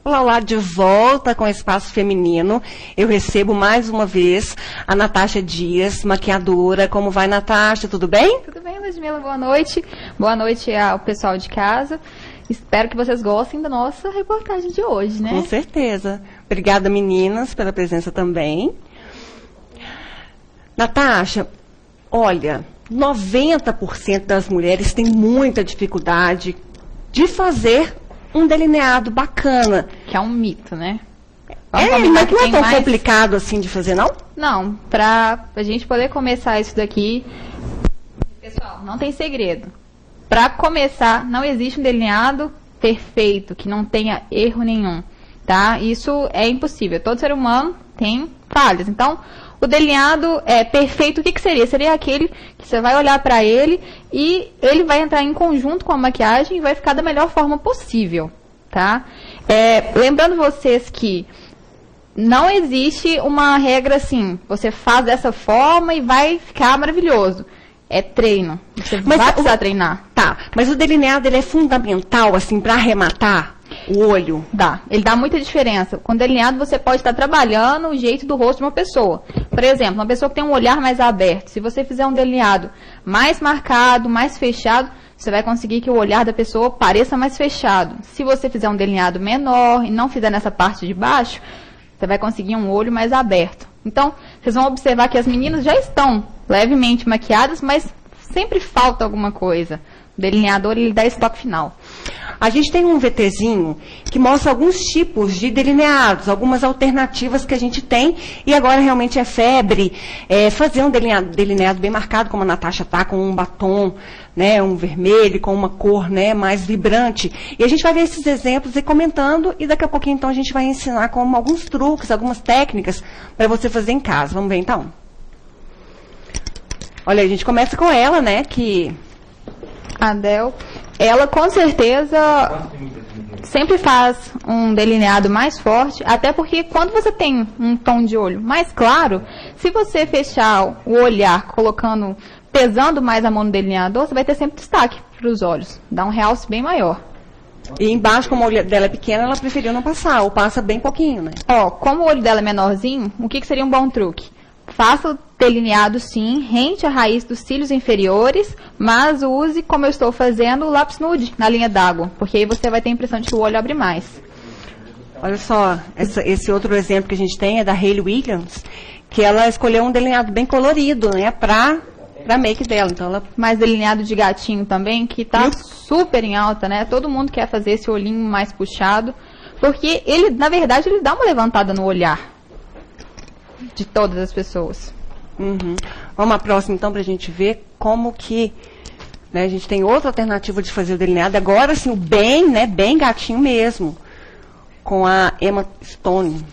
Olá, olá, de volta com o Espaço Feminino. Eu recebo mais uma vez a Natasha Dias, maquiadora. Como vai, Natasha? Tudo bem? Tudo bem, Ludmila. Boa noite. Boa noite ao pessoal de casa. Espero que vocês gostem da nossa reportagem de hoje, né? Com certeza. Obrigada, meninas, pela presença também. Natasha, olha, 90% das mulheres têm muita dificuldade de fazer um delineado bacana. Que é um mito, né? Mas não é tão complicado assim de fazer, não? Não, pra gente poder começar isso daqui, pessoal, não tem segredo. Pra começar, não existe um delineado perfeito, que não tenha erro nenhum, tá? Isso é impossível. Todo ser humano tem falhas. Então, o delineado perfeito, o que seria? Seria aquele que você vai olhar para ele e ele vai entrar em conjunto com a maquiagem e vai ficar da melhor forma possível, tá? Lembrando vocês que não existe uma regra assim, você faz dessa forma e vai ficar maravilhoso. É treino. Você vai precisar treinar. Tá, mas o delineado ele é fundamental, assim, para arrematar o olho? Ele dá muita diferença. Com delineado você pode estar trabalhando o jeito do rosto de uma pessoa. Por exemplo, uma pessoa que tem um olhar mais aberto. Se você fizer um delineado mais marcado, mais fechado, você vai conseguir que o olhar da pessoa pareça mais fechado. Se você fizer um delineado menor e não fizer nessa parte de baixo, você vai conseguir um olho mais aberto. Então, vocês vão observar que as meninas já estão levemente maquiadas, mas sempre falta alguma coisa. O delineador, ele dá esse toque final. A gente tem um VTzinho que mostra alguns tipos de delineados, algumas alternativas que a gente tem, e agora realmente é febre fazer um delineado bem marcado, como a Natasha tá, com um batom, né, um vermelho, com uma cor, né, mais vibrante. E a gente vai ver esses exemplos e comentando, e daqui a pouquinho então a gente vai ensinar como alguns truques, algumas técnicas para você fazer em casa. Vamos ver então? Olha, a gente começa com ela, né, que... A Adele, ela com certeza sempre faz um delineado mais forte, até porque quando você tem um tom de olho mais claro, se você fechar o olhar pesando mais a mão no delineador, você vai ter sempre destaque para os olhos, dá um realce bem maior. E embaixo, como o olho dela é pequeno, ela preferiu não passar, ou passa bem pouquinho, né? Como o olho dela é menorzinho, o que seria um bom truque? Faça o delineado sim, rente a raiz dos cílios inferiores, mas use, como eu estou fazendo, o lápis nude na linha d'água, porque aí você vai ter a impressão de que o olho abre mais. Olha só, esse outro exemplo que a gente tem é da Hayley Williams, que ela escolheu um delineado bem colorido, né, pra make dela. Então ela... Mais delineado de gatinho também, que tá super em alta, né? Todo mundo quer fazer esse olhinho mais puxado, porque ele, na verdade, ele dá uma levantada no olhar de todas as pessoas. Vamos à próxima, então, para a gente ver como que, né, a gente tem outra alternativa de fazer o delineado. Agora, assim, o bem, né, bem gatinho mesmo, com a Emma Stone.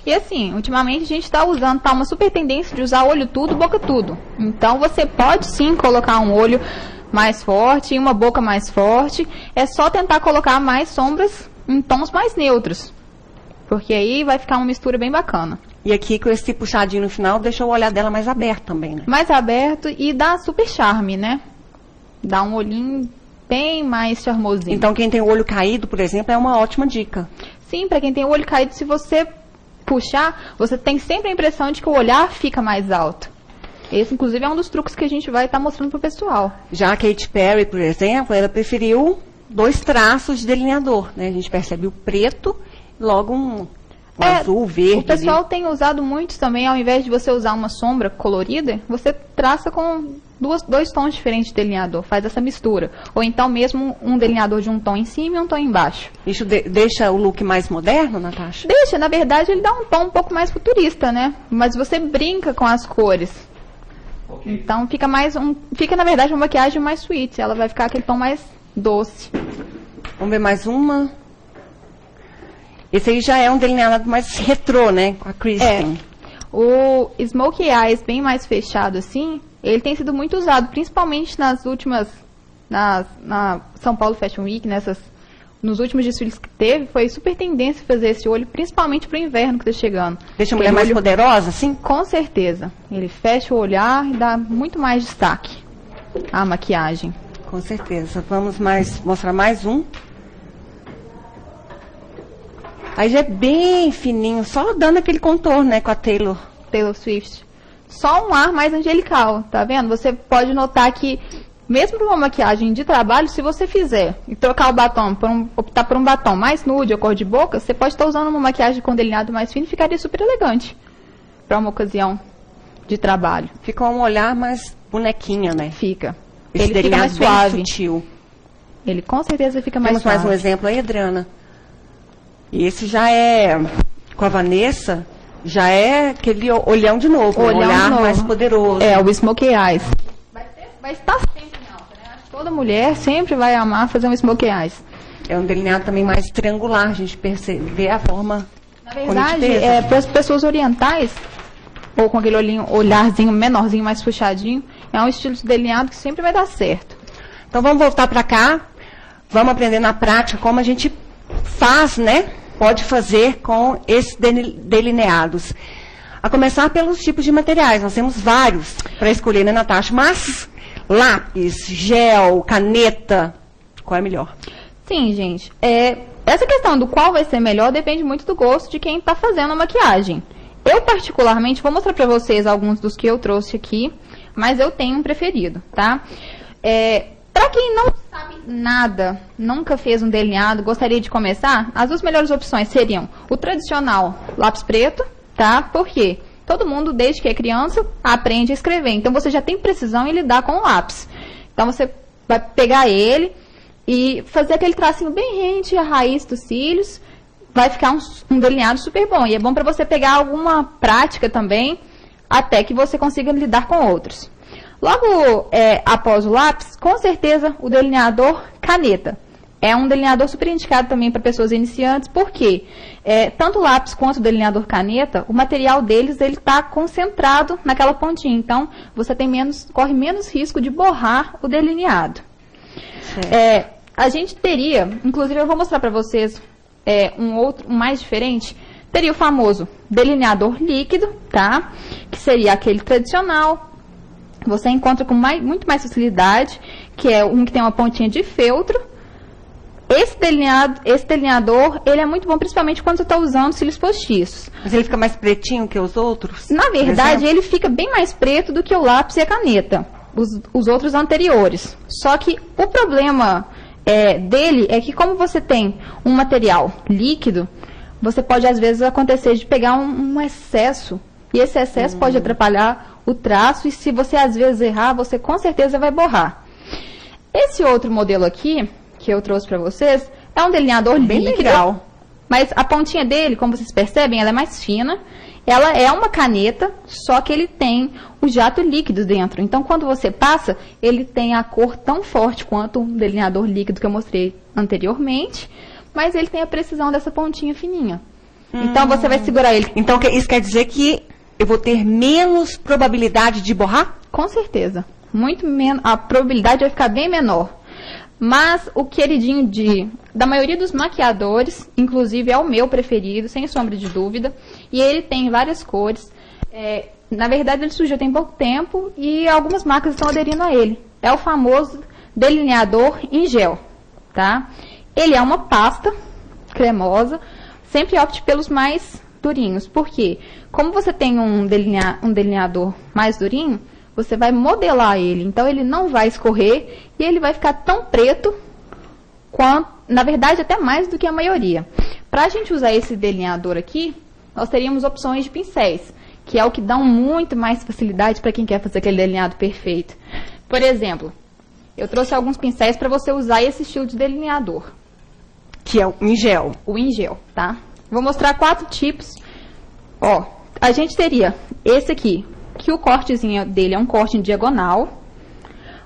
E assim, ultimamente a gente está usando, tá uma super tendência de usar olho tudo, boca tudo. Então, você pode sim colocar um olho mais forte e uma boca mais forte. É só tentar colocar mais sombras em tons mais neutros, porque aí vai ficar uma mistura bem bacana. E aqui, com esse puxadinho no final, deixa o olhar dela mais aberto também, né? Mais aberto e dá super charme, né? Dá um olhinho bem mais charmosinho. Então, quem tem o olho caído, por exemplo, é uma ótima dica. Sim, para quem tem o olho caído, se você puxar, você tem sempre a impressão de que o olhar fica mais alto. Esse, inclusive, é um dos truques que a gente vai estar mostrando pro pessoal. Já a Katy Perry, por exemplo, ela preferiu 2 traços de delineador, né? A gente percebe o preto e logo um azul, verde. O pessoal tem usado muito também, ao invés de você usar uma sombra colorida, você traça com 2 tons diferentes de delineador, faz essa mistura. Ou então mesmo um delineador de um tom em cima e um tom embaixo. Isso deixa o look mais moderno, Natasha? Deixa, na verdade ele dá um tom um pouco mais futurista, né? Mas você brinca com as cores. Okay. Então fica na verdade uma maquiagem mais sweet, ela vai ficar aquele tom mais doce. Vamos ver mais uma. Esse aí já é um delineado mais retrô, né? Com a Kristen. O Smokey Eyes bem mais fechado assim, ele tem sido muito usado, principalmente nas últimas, na São Paulo Fashion Week, nos últimos desfiles que teve, foi super tendência fazer esse olho, principalmente para o inverno que está chegando. Deixa a mulher mais poderosa, assim? Com certeza. Ele fecha o olhar e dá muito mais destaque à maquiagem. Com certeza. Vamos mostrar mais um. Aí já é bem fininho, só dando aquele contorno, né, com a Taylor Swift. Só um ar mais angelical, tá vendo? Você pode notar que, mesmo para uma maquiagem de trabalho, se você fizer e trocar o batom, optar por um batom mais nude ou cor de boca, você pode estar usando uma maquiagem com delineado mais fino e ficaria super elegante para uma ocasião de trabalho. Fica um olhar mais bonequinha, né? Fica. Esse Ele fica mais bem suave. sutil. Ele com certeza fica mais Temos suave. mais um exemplo aí, Adriana? E esse já é, com a Vanessa, já é aquele olhão de novo, um olhar mais poderoso. É, o Smokey Eyes. Vai estar sempre em alta, né? Acho que toda mulher sempre vai amar fazer um Smokey Eyes. É um delineado também mais triangular, a gente percebe a forma. Na verdade, para as pessoas orientais, ou com aquele olharzinho menorzinho, mais puxadinho, é um estilo de delineado que sempre vai dar certo. Então vamos voltar para cá, vamos aprender na prática como a gente faz, né? Pode fazer com esses delineados. A começar pelos tipos de materiais. Nós temos vários para escolher, né, Natasha? Mas lápis, gel, caneta, qual é melhor? Sim, gente. Essa questão do qual vai ser melhor depende muito do gosto de quem está fazendo a maquiagem. Eu, particularmente, vou mostrar para vocês alguns dos que eu trouxe aqui, mas eu tenho um preferido, tá? Para quem não sabe nada, nunca fez um delineado, gostaria de começar, as duas melhores opções seriam o tradicional lápis preto, tá? Por quê? Todo mundo, desde que é criança, aprende a escrever. Então, você já tem precisão em lidar com o lápis. Então, você vai pegar ele e fazer aquele tracinho bem rente à raiz dos cílios. Vai ficar um delineado super bom. E é bom para você pegar alguma prática também, até que você consiga lidar com outros. Logo após o lápis, com certeza, o delineador caneta. É um delineador super indicado também para pessoas iniciantes, porque tanto o lápis quanto o delineador caneta, o material deles está concentrado naquela pontinha. Então, você corre menos risco de borrar o delineado. A gente teria, inclusive eu vou mostrar para vocês um mais diferente, teria o famoso delineador líquido, tá? Que seria aquele tradicional. Você encontra com muito mais facilidade, que é um que tem uma pontinha de feltro. Esse delineador, ele é muito bom, principalmente quando você está usando cílios postiços. Mas ele fica mais pretinho que os outros? Na verdade, ele fica bem mais preto do que o lápis e a caneta, os outros anteriores. Só que o problema dele é que, como você tem um material líquido, você pode, às vezes, acontecer de pegar um excesso. E esse excesso pode atrapalhar o traço, e se você, às vezes, errar, você com certeza vai borrar. Esse outro modelo aqui, que eu trouxe para vocês, é um delineador bem líquido, legal. Mas a pontinha dele, como vocês percebem, ela é mais fina. Ela é uma caneta, só que ele tem o jato líquido dentro. Então, quando você passa, ele tem a cor tão forte quanto um delineador líquido que eu mostrei anteriormente, mas ele tem a precisão dessa pontinha fininha. Então, você vai segurar ele. Então, isso quer dizer que eu vou ter menos probabilidade de borrar? Com certeza. Muito menos. A probabilidade vai ficar bem menor. Mas o queridinho da maioria dos maquiadores, inclusive é o meu preferido, sem sombra de dúvida. E ele tem várias cores. Na verdade, ele surgiu tem pouco tempo e algumas marcas estão aderindo a ele. É o famoso delineador em gel, tá? Ele é uma pasta cremosa. Sempre opte pelos mais durinhos. Por quê? Como você tem um delineador mais durinho, você vai modelar ele. Então, ele não vai escorrer e ele vai ficar tão preto quanto, na verdade, até mais do que a maioria. Para a gente usar esse delineador aqui, nós teríamos opções de pincéis, que é o que dá muito mais facilidade para quem quer fazer aquele delineado perfeito. Por exemplo, eu trouxe alguns pincéis para você usar esse estilo de delineador. Que é o em gel. O em gel, tá? Vou mostrar 4 tipos. Ó, a gente teria esse aqui, que o cortezinho dele é um corte em diagonal.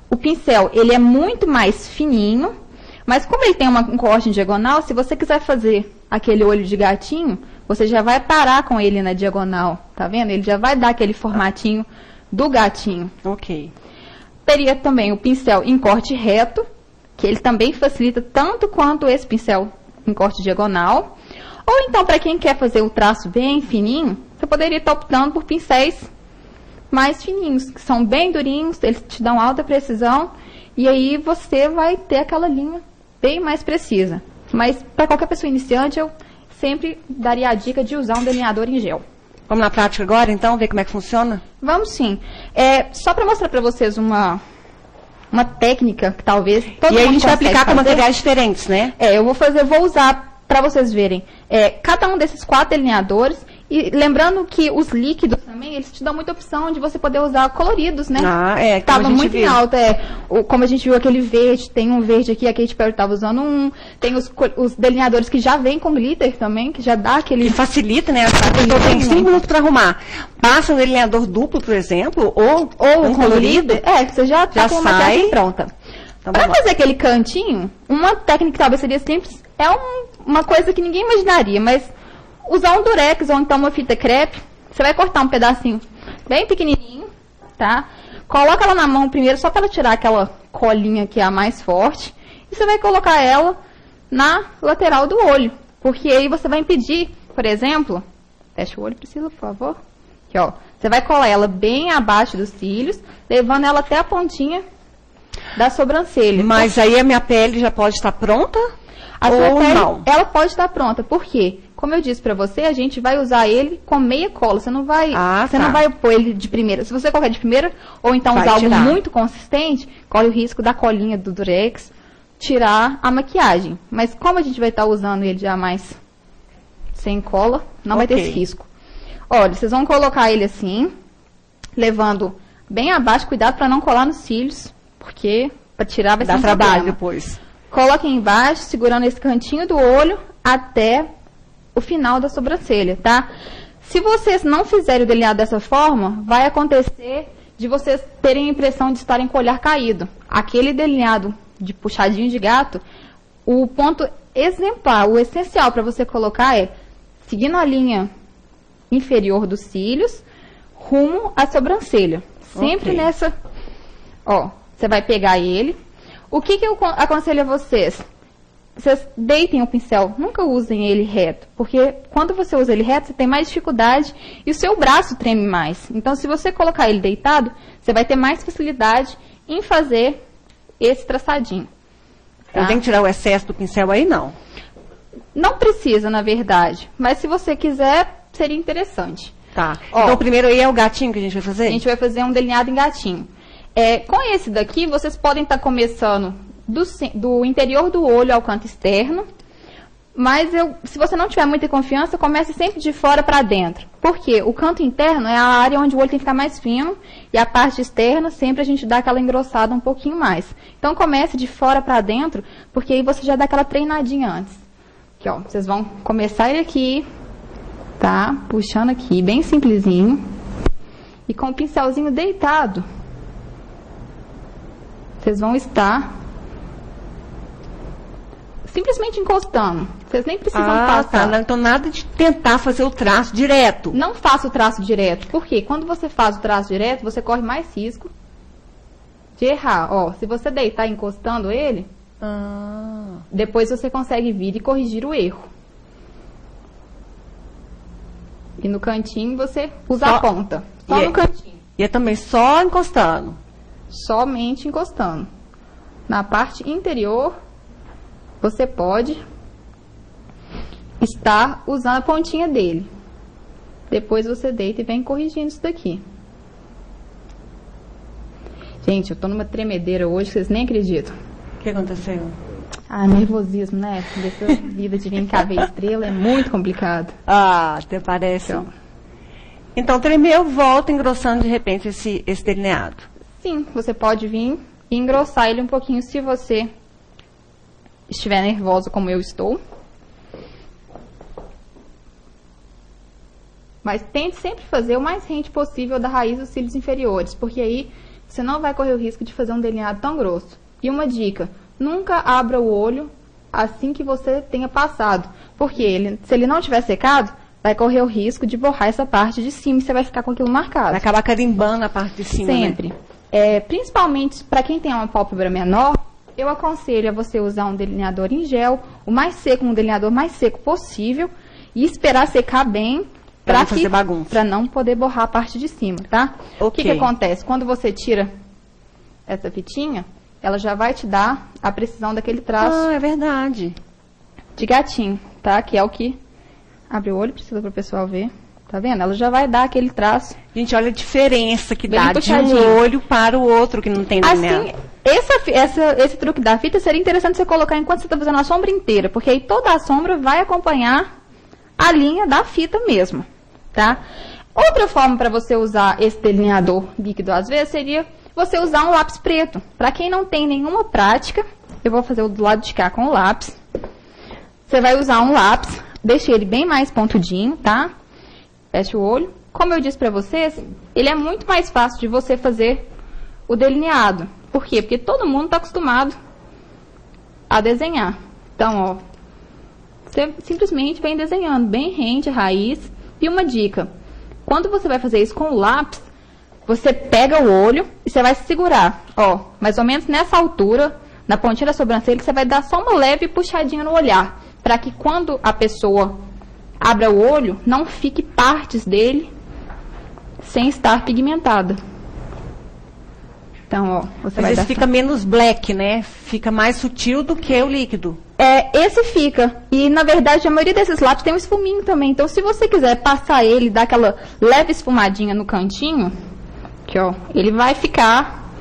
O pincel, ele é muito mais fininho, mas como ele tem um corte em diagonal, se você quiser fazer aquele olho de gatinho, você já vai parar com ele na diagonal, tá vendo? Ele já vai dar aquele formatinho do gatinho. Ok. Teria também o pincel em corte reto, que ele também facilita tanto quanto esse pincel em corte diagonal. Ou então, para quem quer fazer o traço bem fininho, você poderia estar optando por pincéis mais fininhos, que são bem durinhos, eles te dão alta precisão, e aí você vai ter aquela linha bem mais precisa. Mas, para qualquer pessoa iniciante, eu sempre daria a dica de usar um delineador em gel. Vamos na prática agora, então, ver como é que funciona? Vamos sim. Só para mostrar para vocês uma técnica que talvez todo mundo E aí a gente vai aplicar com fazer. materiais diferentes, né? Eu vou usar para vocês verem cada um desses 4 delineadores. E lembrando que os líquidos também, eles te dão muita opção de você poder usar coloridos, né? Tava muito em alta, como a gente viu aquele verde, tem um verde aqui, a Katy Perry estava usando um. Tem os delineadores que já vem com glitter também, que já dá aquele... Que facilita, né? A pessoa tem 5 minutos para arrumar. Passa um delineador duplo, por exemplo, ou um colorido. Você já tá com uma maquiagem pronta. Então, para fazer aquele cantinho, uma técnica que talvez seria simples, uma coisa que ninguém imaginaria, mas usar um durex ou então uma fita crepe, você vai cortar um pedacinho bem pequenininho, tá? Coloca ela na mão primeiro, só para ela tirar aquela colinha que é a mais forte, e você vai colocar ela na lateral do olho, porque aí você vai impedir, por exemplo, fecha o olho, Priscila, por favor. Aqui, ó. Você vai colar ela bem abaixo dos cílios, levando ela até a pontinha da sobrancelha. Mas aí a minha pele já pode estar pronta? A sua ou pele, não? ela pode estar pronta. Por quê? Como eu disse pra você, a gente vai usar ele com meia cola. Você não vai, não vai pôr ele de primeira. Se você colocar de primeira, ou então Vai usar tirar. algo muito consistente, corre o risco da colinha do durex tirar a maquiagem. Mas como a gente vai estar usando ele já mais sem cola, não vai ter esse risco. Olha, vocês vão colocar ele assim, levando bem abaixo, cuidado para não colar nos cílios, porque para tirar vai ser um trabalho problema. depois. Coloquem embaixo, segurando esse cantinho do olho até o final da sobrancelha, tá? Se vocês não fizerem o delineado dessa forma, vai acontecer de vocês terem a impressão de estarem com o olhar caído. Aquele delineado de puxadinho de gato, o ponto exemplar, o essencial para você colocar é seguindo a linha inferior dos cílios, rumo à sobrancelha. Sempre nessa... Ó, você vai pegar ele. O que eu aconselho a vocês? Vocês deitem o pincel, nunca usem ele reto, porque quando você usa ele reto, você tem mais dificuldade e o seu braço treme mais. Então, se você colocar ele deitado, você vai ter mais facilidade em fazer esse traçadinho. Tá? Eu tenho que tirar o excesso do pincel aí, não? Não precisa, na verdade, mas se você quiser, seria interessante. Tá. Ó, então, primeiro aí é o gatinho que a gente vai fazer? A gente vai fazer um delineado em gatinho. Com esse daqui, vocês podem estar começando do interior do olho ao canto externo, mas se você não tiver muita confiança, comece sempre de fora para dentro. Por quê? O canto interno é a área onde o olho tem que ficar mais fino e a parte externa sempre a gente dá aquela engrossada um pouquinho mais. Então comece de fora para dentro, porque aí você já dá aquela treinadinha antes. Aqui, ó, vocês vão começar ele aqui, tá? Puxando aqui, bem simplesinho. E com o pincelzinho deitado, vocês vão estar simplesmente encostando. Vocês nem precisam passar. Tá. Então, nada de tentar fazer o traço direto. Não faça o traço direto. Por quê? Quando você faz o traço direto, você corre mais risco de errar. Ó, se você deitar encostando ele, depois você consegue vir e corrigir o erro. E no cantinho você usa a ponta. Só no cantinho. E é também só encostando. Somente encostando. Na parte interior, você pode estar usando a pontinha dele. Depois você deita e vem corrigindo isso daqui. Gente, eu tô numa tremedeira hoje, vocês nem acreditam. O que aconteceu? Nervosismo, né? Dessa vida de vir cá ver estrela é muito complicado. Até parece. Então, tremeu, volta engrossando de repente esse delineado. Sim, você pode vir e engrossar ele um pouquinho se você estiver nervosa como eu estou. Mas tente sempre fazer o mais rente possível da raiz dos cílios inferiores, porque aí você não vai correr o risco de fazer um delineado tão grosso. E uma dica, nunca abra o olho assim que você tenha passado, porque se ele não tiver secado, vai correr o risco de borrar essa parte de cima e você vai ficar com aquilo marcado. Vai acabar carimbando a parte de cima, sempre. Né? Principalmente para quem tem uma pálpebra menor, eu aconselho a você usar um delineador em gel, um delineador mais seco possível, e esperar secar bem para não poder borrar a parte de cima, tá? O que acontece? Quando você tira essa fitinha, ela já vai te dar a precisão daquele traço. É verdade. De gatinho, tá? Que é o que Abre o olho, precisa para o pessoal ver. Tá vendo? Ela já vai dar aquele traço. Gente, olha a diferença que bem dá puxadinho. de um olho para o outro que não tem delineado. Assim, esse truque da fita seria interessante você colocar enquanto você está fazendo a sombra inteira, porque aí toda a sombra vai acompanhar a linha da fita mesmo, tá? Outra forma para você usar esse delineador líquido, às vezes, seria você usar um lápis preto. Para quem não tem nenhuma prática, eu vou fazer o do lado de cá com o lápis. Você vai usar um lápis, deixe ele bem mais pontudinho, tá? Feche o olho. Como eu disse para vocês, ele é muito mais fácil de você fazer o delineado. Por quê? Porque todo mundo está acostumado a desenhar. Então, ó, você simplesmente vem desenhando bem rente, raiz. E uma dica, quando você vai fazer isso com o lápis, você pega o olho e você vai segurar, ó, mais ou menos nessa altura, na pontinha da sobrancelha, que você vai dar só uma leve puxadinha no olhar, para que quando a pessoa abra o olho, não fique partes dele sem estar pigmentada. Então, ó, você vai Às vezes dar... fica menos black, né? Fica mais sutil do que o líquido. Esse fica. E, na verdade, a maioria desses lápis tem um esfuminho também. Então, se você quiser passar ele, dar aquela leve esfumadinha no cantinho, aqui, ó, ele vai ficar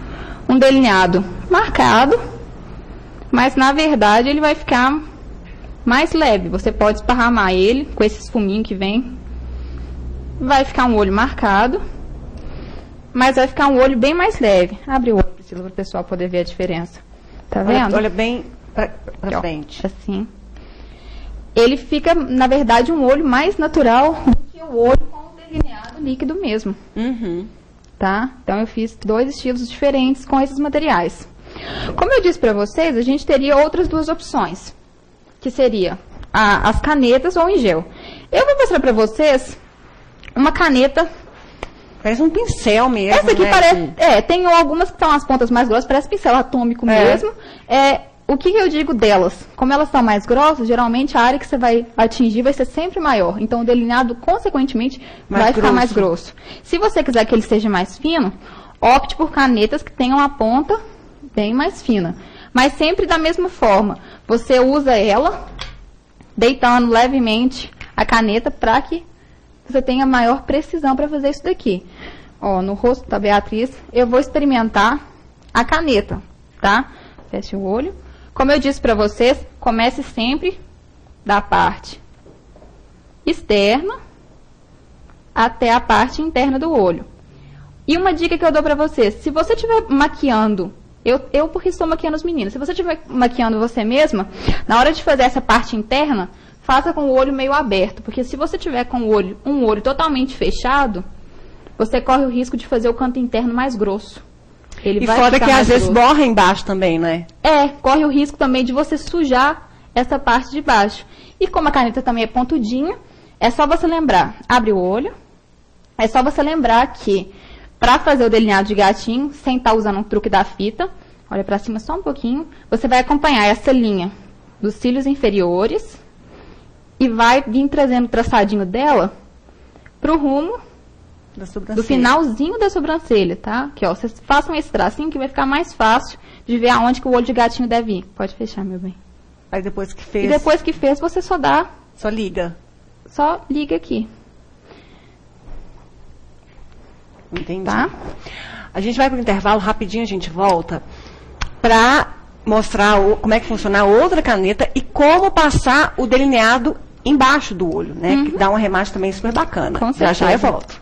um delineado marcado, mas, na verdade, ele vai ficar mais leve. Você pode esparramar ele com esse esfuminho que vem. Vai ficar um olho marcado, mas vai ficar um olho bem mais leve. Abre o olho, Priscila, para o pessoal poder ver a diferença. Tá vendo? Olha bem para Aqui, frente. Ó, assim. Ele fica, na verdade, um olho mais natural do que o olho com o delineado líquido mesmo. Uhum. Tá? Então, eu fiz 2 estilos diferentes com esses materiais. Como eu disse para vocês, a gente teria outras 2 opções, que seria as canetas ou em gel. Eu vou mostrar para vocês uma caneta. Parece um pincel mesmo. Essa aqui, né? parece. Tem algumas que são as pontas mais grossas, parece pincel atômico mesmo. O que eu digo delas? Como elas são mais grossas, geralmente a área que você vai atingir vai ser sempre maior. Então, o delineado, consequentemente, vai ficar mais grosso. Se você quiser que ele seja mais fino, opte por canetas que tenham a ponta bem mais fina. Mas sempre da mesma forma. Você usa ela deitando levemente a caneta para que você tenha maior precisão para fazer isso daqui. Ó, no rosto da Beatriz, eu vou experimentar a caneta, tá? Feche o olho. Como eu disse para vocês, comece sempre da parte externa até a parte interna do olho. E uma dica que eu dou para vocês, se você estiver maquiando, eu porque estou maquiando os meninos, se você estiver maquiando você mesma, na hora de fazer essa parte interna, faça com o olho meio aberto, porque se você tiver com um olho totalmente fechado, você corre o risco de fazer o canto interno mais grosso. Ele vai fora ficar que mais às vezes grosso. borra embaixo também, né? Corre o risco também de você sujar essa parte de baixo. E como a caneta também é pontudinha, é só você lembrar, abre o olho, é só você lembrar que para fazer o delineado de gatinho, sem estar usando um truque da fita, olha para cima só um pouquinho, você vai acompanhar essa linha dos cílios inferiores e vai vir trazendo o traçadinho dela pro rumo do finalzinho da sobrancelha, tá? Aqui, ó, vocês façam esse tracinho que vai ficar mais fácil de ver aonde que o olho de gatinho deve ir. Pode fechar, meu bem. Aí depois que fez... E depois que fez, você só liga. Só liga aqui. Entendi. Tá? A gente vai para o intervalo, rapidinho a gente volta para mostrar como é que funciona a outra caneta e como passar o delineado embaixo do olho, né? Que dá um arremate também super bacana. Com certeza. Já eu volto.